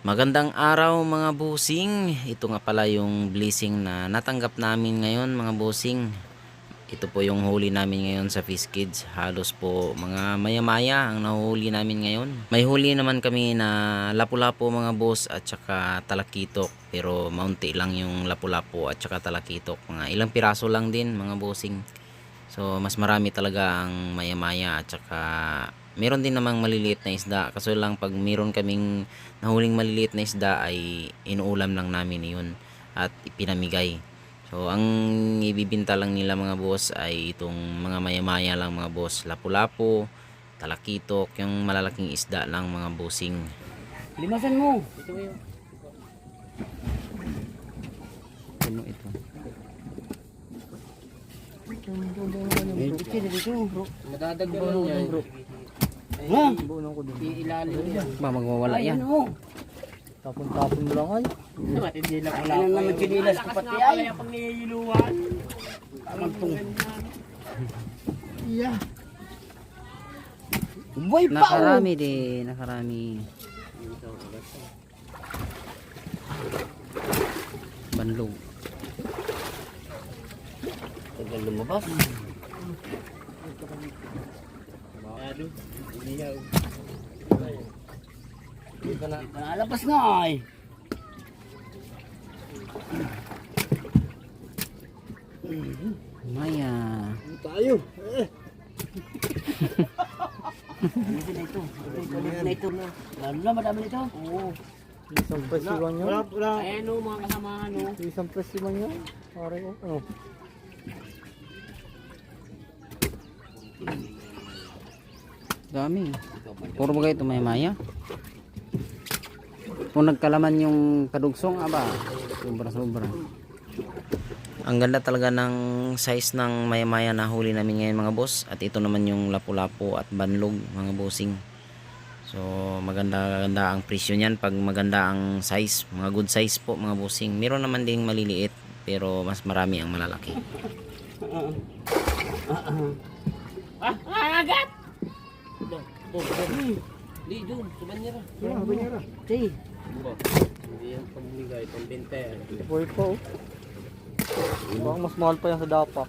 Magandang araw mga busing. Ito nga pala yung blessing na natanggap namin ngayon mga busing. Ito po yung huli namin ngayon sa Fish Kids. Halos po mga maya-maya ang nahuli namin ngayon. May huli naman kami na lapu-lapu mga boss at saka talakitok. Pero maunti lang yung lapu-lapu at saka talakitok. Mga ilang piraso lang din mga busing. So mas marami talaga ang maya-maya at saka meron din namang maliliit na isda. Kaso lang pag meron kaming nahuling maliliit na isda ay inuulam lang namin yun at ipinamigay. So ang ibibinta lang nila mga boss ay itong mga maya-maya lang mga boss. Lapu-lapu, talakitok, yung malalaking isda lang mga bossing. Limasan mo. Ito yun. Ano ito? Bro. Madadagdagan yan. Bro. Ha? Iilalim yan. Ba magwawala yan? Tapon-tapon mo lang ay. Matindi lang wala. Ano naman kinilas ko pati ay. Pag niyiluwan. Kamagtong. Iya. Boy pa. Nakarami din, nakarami. Banlog. Tagal lumabas. Ano? Iyaw. Dito na. Nalabas nga ay. Maya. Tayo. Ano na ito? Ano na ito? Lalo na madami nito. Oo. Isang presiwan yun. Wala. Ayan o mga kasama ano. Isang presiwan yun. Pare ko. Ano? Dami. Puro bagay ito maya-maya. Kung nagkalaman yung kadugsong, aba, sobra-sobra. Ang ganda talaga ng size ng maya-maya na huli namin ngayon mga boss. At ito naman yung lapu-lapu at banlog mga bossing. So maganda-ganda ang presyo niyan pag maganda ang size. Mga good size po mga bossing. Meron naman ding maliliit pero mas marami ang malalaki. Agad! Di doon, sa banyera. Banyera. Di. Hindi yan pambigay, pambinte. Boy po. Baka mas mahal pa yan sa dapak.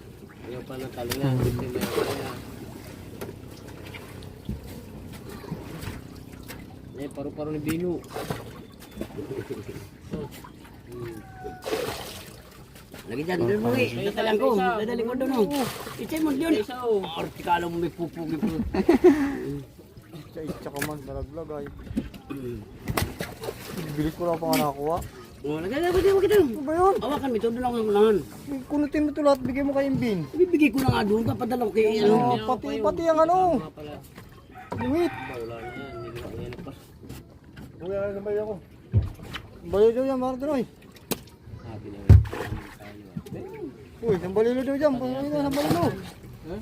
Yung pa ng talingan, hindi may kaya. Eh, paru-paro ni Bino. Lagi dyan, doon mo eh. Dadalang ko, dadaling ko doon oh. Ichay mo doon. Artikalo mo may pupugi po. Tsaka man, nalaglag ay. Bilis ko lang pa nga nakakuha. Oh, lagay mo kita. Ano ba yun? Awakan mo ito, doon ako unahan. Kunutin mo ito lahat, bigay mo kay Imbin. Ibibigay ko na nga doon, papadala ko kay ano. Pati ang ano. Lumit. Wala na yan, hindi ko yan pas. Uy, ano ba ako? Baliw daw yan, Martinoy. Sabi na Uy, ang baliw daw dyan. Panginoon, ang baliw. Ha?